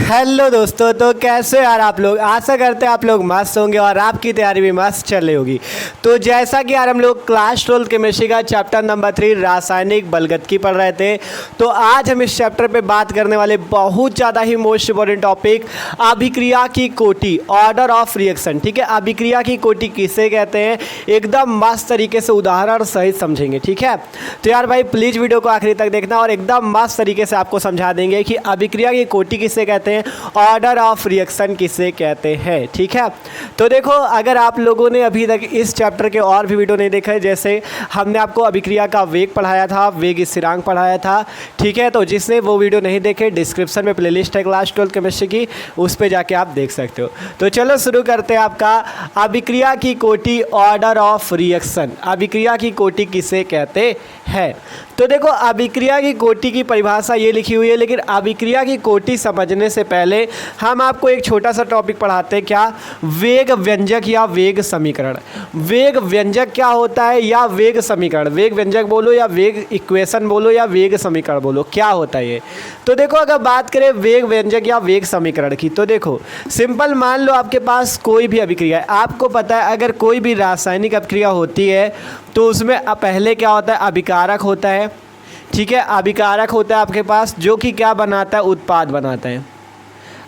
Hello दोस्तों, तो कैसे यार आप लोग। आशा करते हैं आप लोग मस्त होंगे और आपकी तैयारी भी मस्त चल रही होगी। तो जैसा कि यार हम लोग क्लास 12 केमिस्ट्री का चैप्टर नंबर 3 रासायनिक बलगतकी पढ़ रहे थे, तो आज हम इस चैप्टर पे बात करने वाले बहुत ज़्यादा ही मोस्ट इंपॉर्टेंट टॉपिक अभिक्रिया की कोटि, ऑर्डर ऑफ रिएक्शन। ठीक है, अभिक्रिया की कोटि किसे कहते हैं, एकदम मस्त तरीके से उदाहरण सहित समझेंगे। ठीक है, तो यार भाई प्लीज़ वीडियो को आखिरी तक देखना और एकदम मस्त तरीके से आपको समझा देंगे कि अभिक्रिया की कोटि किसे कहते हैं, ऑर्डर ऑफ रिएक्शन किसे कहते हैं। ठीक है, तो देखो अगर आप लोगों ने अभी तक इस चैप्टर के और भी वीडियो नहीं देखा है, जैसे हमने आपको अभिक्रिया का वेग पढ़ाया था, वेग स्थिरांक पढ़ाया था। ठीक है, तो जिसने वो वीडियो नहीं देखे, डिस्क्रिप्शन में प्लेलिस्ट है क्लास 12 केमिस्ट्री की, उस पर जाके आप देख सकते हो। तो चलो शुरू करते हैं आपका अभिक्रिया की कोटि, ऑर्डर ऑफ रिएक्शन। अभिक्रिया की कोटि किसे कहते हैं, तो देखो अभिक्रिया की कोटि की परिभाषा ये लिखी हुई है, लेकिन अभिक्रिया की कोटि समझने से पहले हम आपको एक छोटा सा टॉपिक पढ़ाते हैं। क्या, वेग व्यंजक या वेग समीकरण। वेग व्यंजक क्या होता है या वेग समीकरण, वेग व्यंजक बोलो या वेग इक्वेशन बोलो या वेग समीकरण बोलो, क्या होता है ये। तो देखो अगर बात करें वेग व्यंजक या वेग समीकरण की, तो देखो सिंपल मान लो आपके पास कोई भी अभिक्रिया है। आपको पता है अगर कोई भी रासायनिक अभिक्रिया होती है तो उसमें पहले क्या होता है, अभिकारक होता है। ठीक है, अभिकारक होता है आपके पास जो कि क्या बनाता है, उत्पाद बनाता है।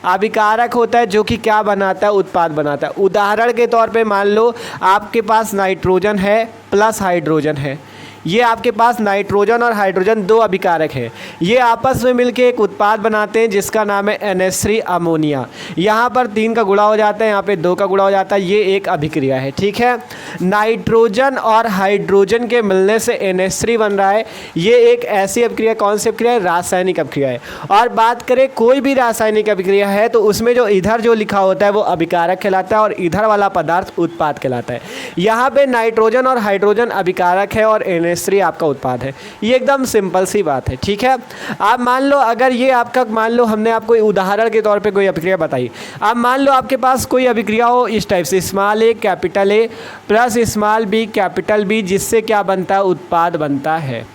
अभिकारक होता है जो कि क्या बनाता है, उत्पाद बनाता है। उदाहरण के तौर पे मान लो आपके पास नाइट्रोजन है प्लस हाइड्रोजन है। ये आपके पास नाइट्रोजन और हाइड्रोजन दो अभिकारक हैं, ये आपस में मिलकर एक उत्पाद बनाते हैं जिसका नाम है NH3 अमोनिया। यहाँ पर 3 का गुणा हो जाता है, यहाँ पे 2 का गुणा हो जाता है, ये एक अभिक्रिया है। ठीक है, नाइट्रोजन और हाइड्रोजन के मिलने से NH3 बन रहा है। ये एक ऐसी अभिक्रिया, कौन सी अभिक्रिया है, रासायनिक अभिक्रिया है। और बात करें कोई भी रासायनिक अभिक्रिया है तो उसमें जो इधर जो लिखा होता है वो अभिकारक कहलाता है और इधर वाला पदार्थ उत्पाद कहलाता है। यहाँ पे नाइट्रोजन और हाइड्रोजन अभिकारक है और NH3 आपका उत्पाद है। ये एकदम सिंपल सी बात है। ठीक है, आप मान लो अगर ये आपका, मान लो हमने आपको उदाहरण के तौर पे कोई अभिक्रिया बताई। आप मान लो आपके पास कोई अभिक्रिया हो इस टाइप से, small a capital A plus small b capital B, जिससे क्या बनता है, उत्पाद बनता है।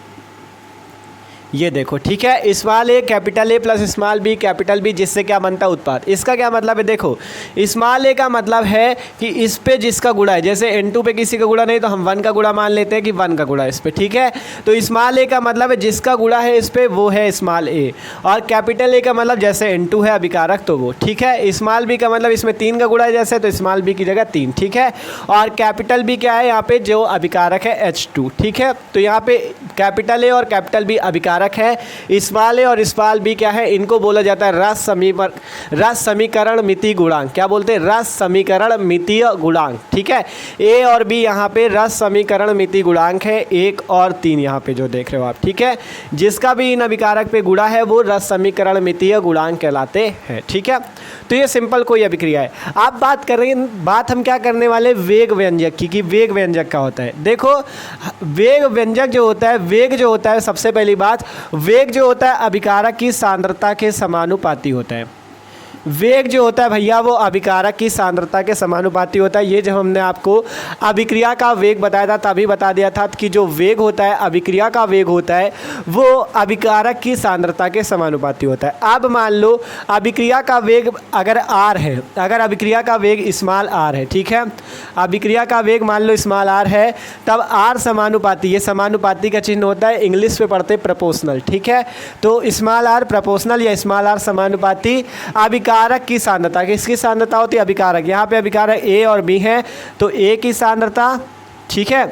ये देखो, ठीक है, small a capital A plus small b capital B, जिससे क्या बनता है, उत्पाद। इसका क्या मतलब है, देखो स्मॉल a का मतलब है कि इस पे जिसका गुणा है, जैसे N2 पे किसी का गुणा नहीं तो हम 1 का गुणा मान लेते हैं कि 1 का गुणा इस पे। ठीक है, तो स्मॉल a का मतलब है जिसका गुणा है इस पे वो है स्मॉल a, और कैपिटल A का मतलब जैसे N2 है अभिकारक तो वो। ठीक है, स्मॉल b का मतलब इसमें 3 का गुणा है जैसे, तो स्मॉल b की जगह 3। ठीक है, और कैपिटल B क्या है, यहाँ पे जो अभिकारक है H2। ठीक है, तो यहाँ पे कैपिटल A और कैपिटल B अभिकारक है। स्मॉल a और स्मॉल b क्या है, इनको बोला जाता है रस समीकरण मिति गुणांक। क्या बोलते हैं, रस समीकरण मितीय गुणांक। ठीक है, a और b यहाँ पे रस समीकरण मिति गुणांक है, 1 और 3 यहाँ पे जो देख रहे हो आप। ठीक है, जिसका भी इन अभिकारक पे गुणा है वो रस समीकरण मितीय गुणांक कहलाते हैं। ठीक है, तो ये सिंपल कोई अभिक्रिया है। आप बात हम क्या करने वाले, वेग व्यंजक की, कि वेग व्यंजक क्या होता है। देखो वेग व्यंजक जो होता है, वेग जो होता है, सबसे पहली बात, वेग जो होता है अभिकारक की सांद्रता के समानुपाती होता है। वेग जो होता है भैया वो अभिकारक की सांद्रता के समानुपाती होता है। ये जब हमने आपको अभिक्रिया का वेग बताया था तभी बता दिया था कि जो वेग होता है, अभिक्रिया का वेग होता है, वो अभिकारक की सांद्रता के समानुपाती होता है। अब मान लो अभिक्रिया का वेग अगर r है, अगर अभिक्रिया का वेग स्मॉल r है, ठीक है, अभिक्रिया का वेग मान लो स्मॉल r है, तब r समानुपाती, ये समानुपाती का चिन्ह होता है, इंग्लिश में पढ़ते प्रोपोर्शनल। ठीक है, तो स्मॉल r प्रोपोर्शनल या स्मॉल r समानुपाती अभिकारक की सांद्रता, किसकी सांद्रता होती है, अभिकारक। यहाँ पे अभिकारक A और B है तो A की सांद्रता, ठीक है,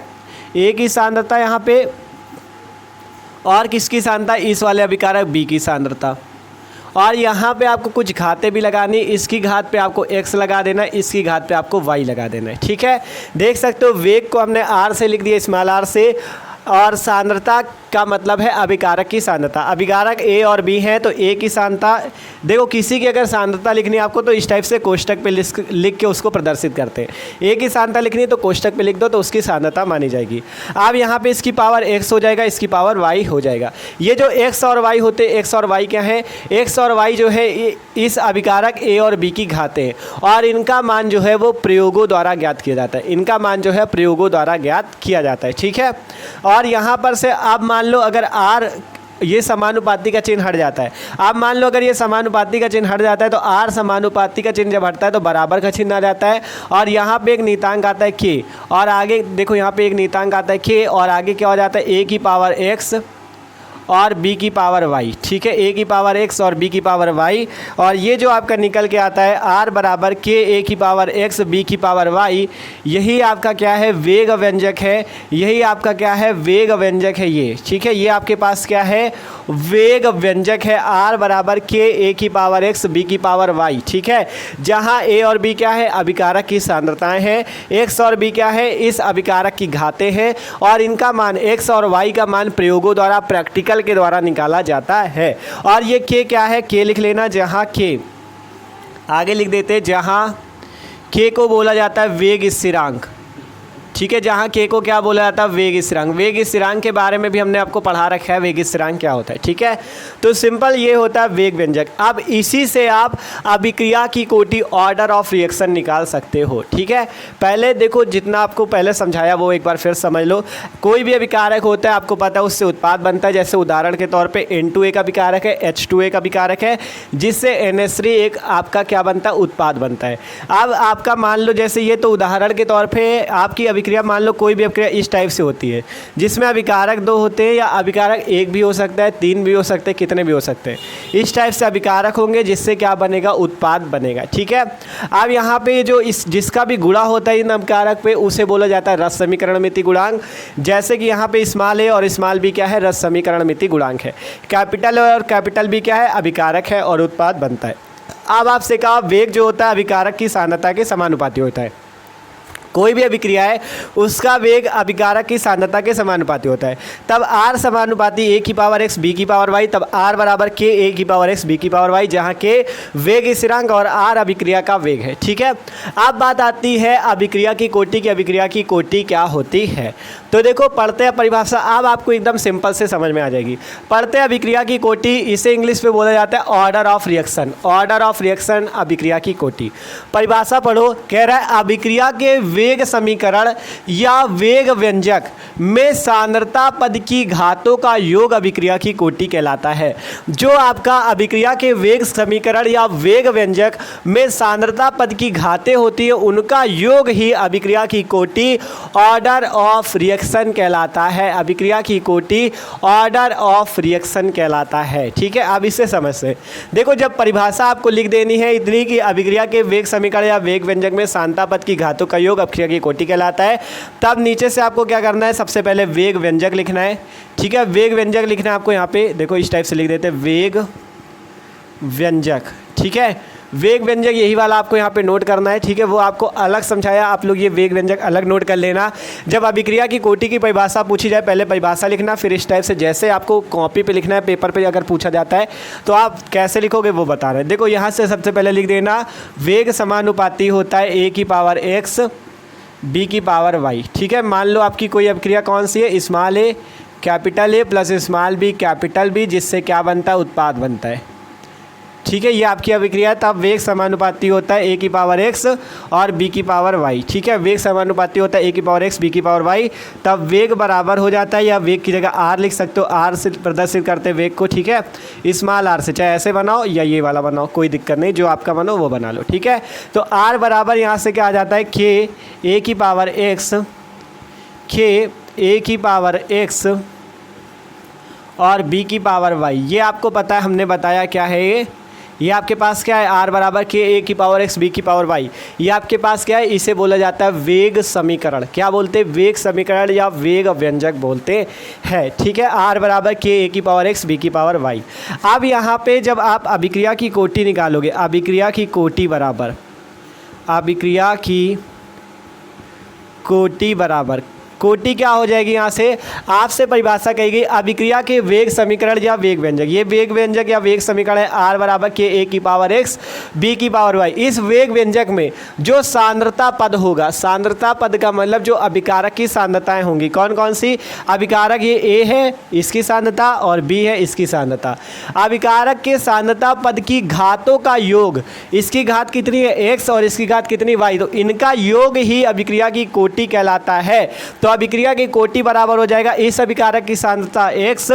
A की सांद्रता यहाँ पे, और किसकी सांद्रता, इस वाले अभिकारक B की सांद्रता। और यहाँ पे आपको कुछ घातें भी लगानी, इसकी घात पे आपको x लगा देना है, इसकी घात पे आपको y लगा देना है। ठीक है, देख सकते हो वेग को हमने r से लिख दिया, स्मॉल r से, और सांद्रता का मतलब है अभिकारक की सांद्रता। अभिकारक A और B हैं तो A की सांद्रता, देखो किसी की अगर सांद्रता लिखनी है आपको तो इस टाइप से कोष्टक पे लिख के उसको प्रदर्शित करते हैं। A की सांद्रता लिखनी है तो कोष्टक पे लिख दो तो उसकी सांद्रता मानी जाएगी। अब यहाँ पे इसकी पावर x हो जाएगा, इसकी पावर y हो जाएगा। ये जो x और y होते हैं, x और y क्या है, x और y जो है इस अभिकारक A और B की घातें हैं और इनका मान जो है वो प्रयोगों द्वारा ज्ञात किया जाता है। इनका मान जो है प्रयोगों द्वारा ज्ञात किया जाता है। ठीक है, और यहाँ पर से अब मान लो अगर r ये समानुपाती का चिन्ह हट जाता है। अब मान लो अगर ये समानुपाती का चिन्ह हट जाता है तो आर समानुपाती का चिन्ह जब हटता है तो बराबर का चिन्ह आ जाता है, और यहाँ पे एक नीतांक आता है के, और आगे देखो यहाँ पे एक नीतांक आता है के, और आगे क्या हो जाता है ए की पावर एक्स और बी की पावर वाई। ठीक है, ए की पावर एक्स और बी की पावर वाई, और ये जो आपका निकल के आता है आर बराबर के ए की पावर एक्स बी की पावर वाई, यही आपका क्या है वेग व्यंजक है, यही आपका क्या है वेग व्यंजक है ये। ठीक है, ये आपके पास क्या है वेग व्यंजक है, आर बराबर के ए की पावर एक्स बी की पावर वाई। ठीक है, जहाँ ए और बी क्या है अभिकारक की सांद्रताएं हैं, एक्स और बी क्या है इस अभिकारक की घातें हैं, और इनका मान एक्स और वाई का मान प्रयोगों द्वारा प्रैक्टिकल के द्वारा निकाला जाता है। और ये के क्या है, के लिख लेना, जहां के आगे लिख देते, जहां के को बोला जाता है वेग स्थिरांक। ठीक है, जहाँ के को क्या बोला जाता है वेग स्थिरांक। वेग स्थिरांक के बारे में भी हमने आपको पढ़ा रखा है वेग स्थिरांक क्या होता है। ठीक है, तो सिंपल ये होता है वेग व्यंजक। अब इसी से आप अभिक्रिया की कोटि ऑर्डर ऑफ रिएक्शन निकाल सकते हो। ठीक है, पहले देखो जितना आपको पहले समझाया वो एक बार फिर समझ लो। कोई भी अभिकारक होता है आपको पता है उससे उत्पाद बनता है, जैसे उदाहरण के तौर पर N2A का अभिकारक है, H2A का अभिकारक है, जिससे NH3 एक आपका क्या बनता है उत्पाद बनता है। अब आपका मान लो जैसे ये तो उदाहरण के तौर पर आपकी अभिक्रिया मान लो कोई भी अभिक्रिया इस टाइप से होती है जिसमें अभिकारक 2 होते हैं, या अभिकारक 1 भी हो सकता है, 3 भी हो सकते हैं, कितने भी हो सकते हैं। इस टाइप से अभिकारक होंगे जिससे क्या बनेगा उत्पाद बनेगा। ठीक है, अब यहाँ पे जो जिसका भी गुणा होता है इन अभिकारक पे उसे बोला जाता है रस समीकरण मिति गुणांक। जैसे कि यहाँ पे स्मॉल ए और स्मॉल बी क्या है रस समीकरण मिति गुणांक है, कैपिटल और कैपिटल बी क्या है अभिकारक है और उत्पाद बनता है। अब आपसे कहा वेग जो होता है अभिकारक की सांद्रता के समानुपाती होता है। कोई भी अभिक्रिया है उसका वेग अभिकारक की सांद्रता के समानुपाती होता है। तब आर समानुपाती ए की पावर एक्स बी की पावर वाई, तब आर बराबर के ए की पावर एक्स बी की पावर वाई, जहाँ के वेग स्थिरांक और आर अभिक्रिया का वेग है। ठीक है, अब बात आती है अभिक्रिया की कोटि की। अभिक्रिया की कोटि क्या होती है तो देखो पढ़ते हैं परिभाषा, अब आपको एकदम सिंपल से समझ में आ जाएगी। पढ़ते हैं अभिक्रिया की कोटि, इसे इंग्लिश में बोला जाता है order of reaction. Order of reaction अभिक्रिया की कोटि। परिभाषा पढ़ो, कह रहा है अभिक्रिया के वेग समीकरण या वेग व्यंजक में सांद्रता पद की घातों का योग अभिक्रिया की कोटि कहलाता है। जो आपका अभिक्रिया के वेग समीकरण या वेग व्यंजक में सांद्रता पद की घातें होती है उनका योग ही अभिक्रिया की कोटि ऑर्डर ऑफ रिएक्शन कहलाता है। अभिक्रिया की कोटि ऑर्डर ऑफ रिएक्शन कहलाता है। ठीक है, अब इसे समझते हैं। देखो जब परिभाषा आपको लिख देनी है इतनी कि अभिक्रिया के वेग समीकरण या वेग व्यंजक में सांद्रता पद की घातों का योग अभिक्रिया की कोटि कहलाता है, तब नीचे से आपको क्या करना है सबसे पहले वेग व्यंजक लिखना है। ठीक है, वेग व्यंजक लिखना है आपको यहाँ पे देखो इस टाइप से लिख देते हैं वेग व्यंजक। ठीक है, वेग व्यंजक यही वाला आपको यहाँ पे नोट करना है। ठीक है, वो आपको अलग समझाया, आप लोग ये वेग व्यंजक अलग नोट कर लेना। जब अभिक्रिया की कोटि की परिभाषा पूछी जाए पहले परिभाषा लिखना, फिर इस टाइप से जैसे आपको कॉपी पे लिखना है, पेपर पे अगर पूछा जाता है तो आप कैसे लिखोगे वो बता रहे हैं। देखो यहाँ से सबसे पहले लिख देना वेग समानुपाती होता है ए की पावर एक्स बी की पावर वाई। ठीक है, मान लो आपकी कोई अभिक्रिया कौन सी है small A capital A plus small B capital B, जिससे क्या बनता है उत्पाद बनता है। ठीक है, ये आपकी अभिक्रिया है। तब वेग समानुपाती होता है ए की पावर एक्स और बी की पावर वाई। ठीक है, वेग समानुपाती होता है ए की पावर एक्स बी की पावर वाई, तब वेग बराबर हो जाता है, या वेग की जगह आर लिख सकते हो, आर से प्रदर्शित करते वेग को। ठीक है, स्मॉल आर से, चाहे ऐसे बनाओ या ये वाला बनाओ, कोई दिक्कत नहीं, जो आपका बनो वो बना लो। ठीक है, तो आर बराबर यहाँ से क्या आ जाता है के ए की पावर एक्स, के ए की पावर एक्स और बी की पावर वाई। ये आपको पता है, हमने बताया क्या है ये आपके पास क्या है आर बराबर के ए की पावर एक्स बी की पावर वाई। ये आपके पास क्या है, इसे बोला जाता है वेग समीकरण। क्या बोलते हैं, वेग समीकरण या वेग व्यंजक बोलते हैं। ठीक है, आर बराबर के ए की पावर एक्स बी की पावर वाई। अब यहाँ पे जब आप अभिक्रिया की कोटि निकालोगे, अभिक्रिया की कोटि बराबर, अभिक्रिया की कोटि बराबर, कोटि क्या हो जाएगी, यहाँ से आपसे परिभाषा कही गई अभिक्रिया के वेग समीकरण या वेग व्यंजक। ये वेग व्यंजक या वेग समीकरण है आर बराबर के ए की पावर एक्स बी की पावर वाई। इस वेग व्यंजक में जो सांद्रता पद होगा, सांद्रता पद का मतलब जो अभिकारक की सांद्रताएं होंगी, कौन कौन सी अभिकारक, ये ए है इसकी सांद्रता और बी है इसकी सांद्रता। अभिकारक के सांद्रता पद की घातों का योग, इसकी घात कितनी है एक्स और इसकी घात कितनी वाई, तो इनका योग ही अभिक्रिया की कोटि कहलाता है। तो अभिक्रिया की कोटि बराबर हो जाएगा इस अभिकारक की सांद्रता x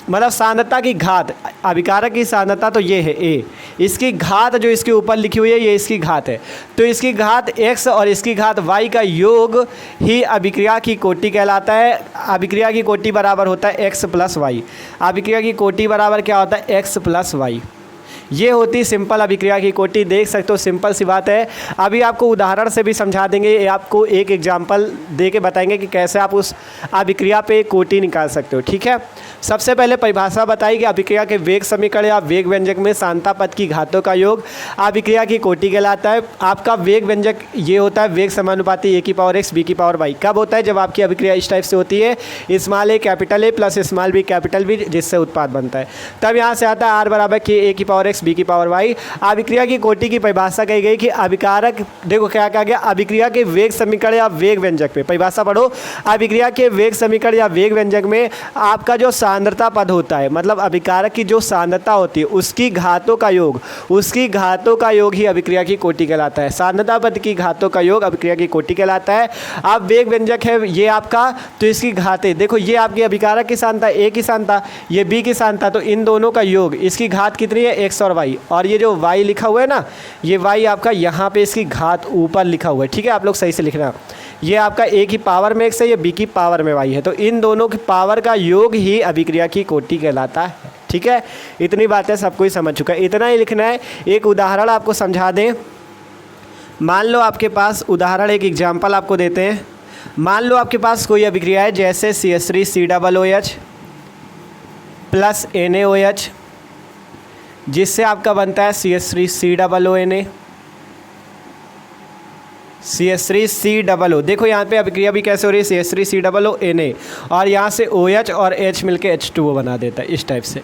मतलब सांद्रता की घात, अभिकारक की सांद्रता तो ये है ए, इसकी घात जो इसके ऊपर लिखी हुई है ये इसकी घात है, तो इसकी घात x और इसकी घात y का योग ही अभिक्रिया की कोटि कहलाता है। अभिक्रिया की कोटि बराबर होता है x प्लस वाई, अभिक्रिया की कोटि बराबर क्या होता है x प्लस वाई। ये होती सिंपल अभिक्रिया की कोटि, देख सकते हो सिंपल सी बात है। अभी आपको उदाहरण से भी समझा देंगे, आपको एक एग्जाम्पल दे के बताएंगे कि कैसे आप उस अभिक्रिया पे कोटि निकाल सकते हो। ठीक है, सबसे पहले परिभाषा बताई कि अभिक्रिया के वेग समीकरण या वेग व्यंजक में सांता पद की घातों का योग अभिक्रिया की कोटि कहलाता है। आपका वेग व्यंजक ये होता है वेग समानुपाती a की पावर x b की पावर y। कब होता है? जब आपकी अभिक्रिया इस टाइप से होती है, small a capital A plus small b capital B, जिससे उत्पाद बनता है। तब यहाँ से आता है r बराबर k a की पावर x b की पावर y। अभिक्रिया की कोटि की परिभाषा कही गई कि अभिकारक, देखो क्या कहा गया, अभिक्रिया के वेग समीकरण या वेग व्यंजक पे, परिभाषा पढ़ो, अभिक्रिया के वेग समीकरण या वेग व्यंजक में आपका जो सांद्रता पद होता है, मतलब अभिकारक की जो सांद्रता होती है उसकी घातों का योग, उसकी घातों का योग ही अभिक्रिया की कोटि कहलाता है। सांद्रता पद की घातों का योग अभिक्रिया की कोटि कहलाता है। अब वेग व्यंजक है ये आपका, तो इसकी घातें देखो, ये आपकी अभिकारक की सांद्रता, ए की सांद्रता, ये बी की सांद्रता, तो इन दोनों का योग, इसकी घात कितनी है? x और y, और ये जो y लिखा हुआ है ना, ये y आपका यहाँ पे इसकी घात ऊपर लिखा हुआ है। ठीक है, आप लोग सही से लिखना, ये आपका a की पावर में x है, ये b की पावर में y है, तो इन दोनों की पावर का योग ही अभिक्रिया की कोटि कहलाता है। ठीक है, इतनी बातें सबको ही समझ चुका है, इतना ही लिखना है। एक उदाहरण आपको समझा दें, मान लो आपके पास उदाहरण, एक एग्जाम्पल आपको देते हैं। मान लो आपके पास कोई अभिक्रिया है जैसे CH3COOH प्लस NaOH, जिससे आपका बनता है CH3COONA, CH3COO। देखो यहाँ पे अभिक्रिया भी कैसे हो रही है, CH3COONA, और यहाँ से OH और H मिलके H2O बना देता है, इस टाइप से।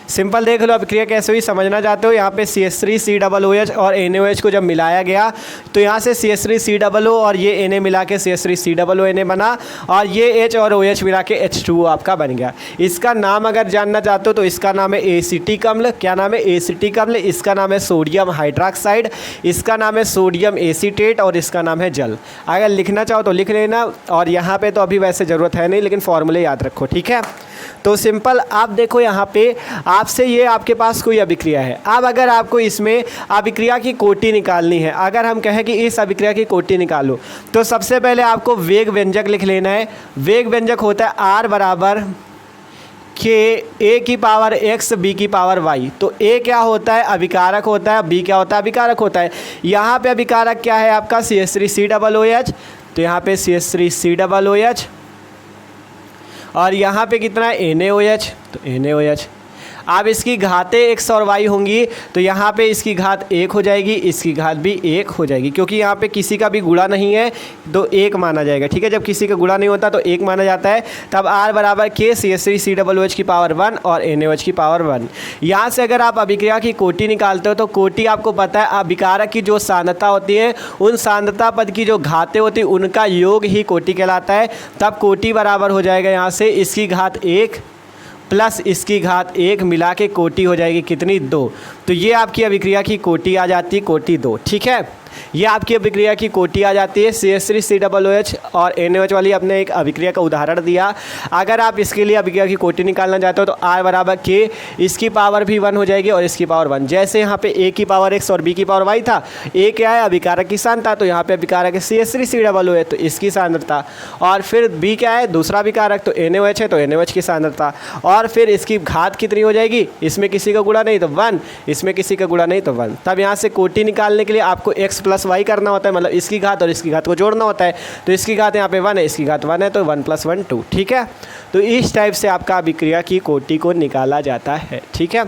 सिंपल देख लो अभिक्रिया कैसे हुई, समझना चाहते हो। यहाँ पे CH3COOH और NaOH को जब मिलाया गया तो यहाँ से CH3COO और ये Na मिला के CH3COONA बना, और ये H और OH मिला के H2O आपका बन गया। इसका नाम अगर जानना चाहते हो तो इसका नाम है एसिटिक अम्ल। क्या नाम है? एसिटिक अम्ल। इसका नाम है सोडियम हाइड्रॉक्साइड, इसका नाम है सोडियम एसीटेट, और इसका नाम है जल। अगर लिखना चाहो तो लिख लेना, और यहाँ पे तो अभी वैसे ज़रूरत है नहीं, लेकिन फॉर्मूले याद रखो। ठीक है, तो सिंपल आप देखो यहाँ पे आपसे ये आपके पास कोई अभिक्रिया है। अब अगर आपको इसमें अभिक्रिया की कोटि निकालनी है, अगर हम कहें कि इस अभिक्रिया की कोटि निकालो, तो सबसे पहले आपको वेग व्यंजक लिख लेना है। वेग व्यंजक होता है r बराबर k a की पावर x b की पावर y। तो a क्या होता है? अभिकारक होता है, b क्या होता है? अभिकारक होता है। यहाँ पे अभिकारक क्या है आपका? CH3COOH, तो यहाँ पे CH3COOH, और यहाँ पे कितना है? NaOH, तो NaOH। अब इसकी घातें x और y होंगी, तो यहाँ पे इसकी घात 1 हो जाएगी, इसकी घात भी 1 हो जाएगी, क्योंकि यहाँ पे किसी का भी गुणा नहीं है तो 1 माना जाएगा। ठीक है, जब किसी का गुणा नहीं होता तो 1 माना जाता है। तब r बराबर k CH3COOH की पावर 1 और NaOH की पावर 1। यहाँ से अगर आप अभिक्रिया की कोटि निकालते हो तो कोटि आपको पता है अभिकारक की जो सांद्रता होती है, उन सांद्रता पद की जो घातें होती है उनका योग ही कोटि कहलाता है। तब कोटि बराबर हो जाएगा यहाँ से इसकी घात 1 प्लस इसकी घात 1 मिला के कोटि हो जाएगी कितनी? 2। तो ये आपकी अभिक्रिया की कोटि आ जाती है, कोटि 2। ठीक है, ये आपकी अभिक्रिया की कोटि आ जाती है। CH3COOH और NaOH वाली अपने एक अभिक्रिया का उदाहरण दिया। अगर आप इसके लिए अभिक्रिया की कोटि निकालना चाहते हो तो r बराबर k, इसकी पावर भी 1 हो जाएगी और इसकी पावर 1। जैसे यहाँ पे a की पावर x और b की पावर y था, a क्या है? अभिकारक की सांद्रता, तो यहाँ पे अभिकारक है CH3COOH, तो इसकी सांद्रता, और फिर b क्या है? दूसरा अभिकारक, तो NaOH है, तो NaOH की सांद्रता, और फिर इसकी घात कितनी हो जाएगी? इसमें किसी का गुणा नहीं तो 1, इसमें किसी का गुणा नहीं तो 1। तब यहाँ से कोटि निकालने के लिए आपको x प्लस y करना होता है, मतलब इसकी घात और इसकी घात को जोड़ना होता है। तो इसकी घात यहाँ पे 1 है, इसकी घात 1 है, तो 1 + 1 2। ठीक है, तो इस टाइप से आपका अभिक्रिया की कोटि को निकाला जाता है। ठीक है,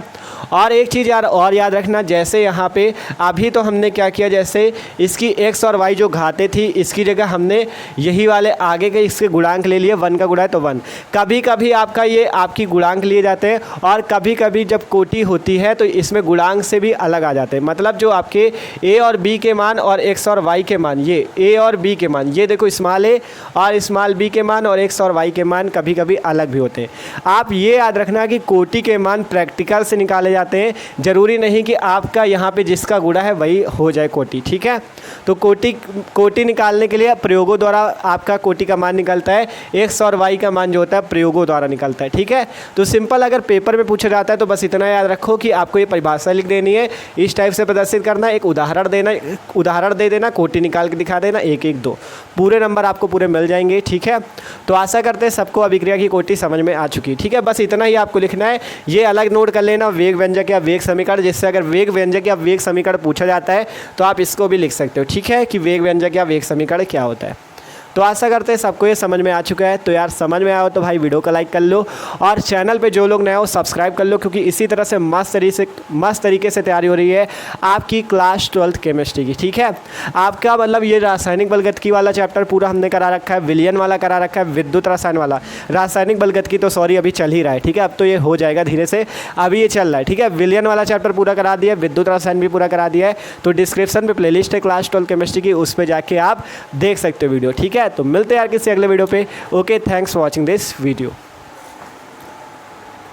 और एक चीज़ यार और याद रखना, जैसे यहाँ पे अभी तो हमने क्या किया, जैसे इसकी x और y जो घातें थी इसकी जगह हमने यही वाले आगे के इसके गुणांक ले लिए, 1 का गुणा है तो 1। कभी कभी आपका ये आपकी गुणांक लिए जाते हैं, और कभी कभी जब कोटि होती है तो इसमें गुणांक से भी अलग आ जाते हैं। मतलब जो आपके a और b के मान और एक्स और वाई के मान, ये ए और बी के मान, ये देखो स्मॉल ए और स्मॉल बी के मान और एक्स और वाई के मान कभी कभी अलग भी होते हैं। आप ये याद रखना कि कोटि के मान प्रैक्टिकल से निकाले जाते हैं, ज़रूरी नहीं कि आपका यहाँ पे जिसका गुणा है वही हो जाए कोटि, ठीक है। तो कोटि निकालने के लिए प्रयोगों द्वारा आपका कोटि का मान निकलता है, एक्स और वाई का मान जो होता है प्रयोगों द्वारा निकलता है, ठीक है। तो सिंपल अगर पेपर में पूछा जाता है तो बस इतना याद रखो कि आपको ये परिभाषा लिख देनी है, इस टाइप से प्रदर्शित करना, एक उदाहरण दे देना, कोटि निकाल के दिखा देना, 1 1 2, पूरे नंबर आपको पूरे मिल जाएंगे, ठीक है। तो आशा करते हैं सबको अभिक्रिया की कोटि समझ में आ चुकी है, ठीक है। बस इतना ही आपको लिखना है, ये अलग नोट कर लेना वेग व्यंजक या वेग समीकरण, जिससे अगर वेग व्यंजक या वेग समीकरण पूछा जाता है तो आप इसको भी लिख सकते हो, ठीक है, कि वेग व्यंजक या वेग समीकरण क्या होता है। तो आशा करते हैं सबको ये समझ में आ चुका है। तो यार समझ में आया हो तो भाई वीडियो को लाइक कर लो और चैनल पे जो लोग नए हो सब्सक्राइब कर लो, क्योंकि इसी तरह से मस्त तरीके से तैयारी हो रही है आपकी क्लास 12th केमिस्ट्री की, ठीक है। आपका मतलब ये रासायनिक बलगतकी वाला चैप्टर पूरा हमने करा रखा है, विलयन वाला करा रखा है, विद्युत रसायन वाला, रासायनिक बलगतकी तो सॉरी अभी चल ही रहा है, ठीक है। अब तो ये हो जाएगा धीरे से, अभी ये चल रहा है, ठीक है। विलयन वाला चैप्टर पूरा करा दिया, विद्युत रसायन भी पूरा करा दिया है। तो डिस्क्रिप्शन में प्लेलिस्ट है क्लास 12 केमिस्ट्री की, उस पर जाके आप देख सकते हो वीडियो, ठीक है। तो मिलते हैं यार किसी अगले वीडियो पे। Okay, thanks for watching this video.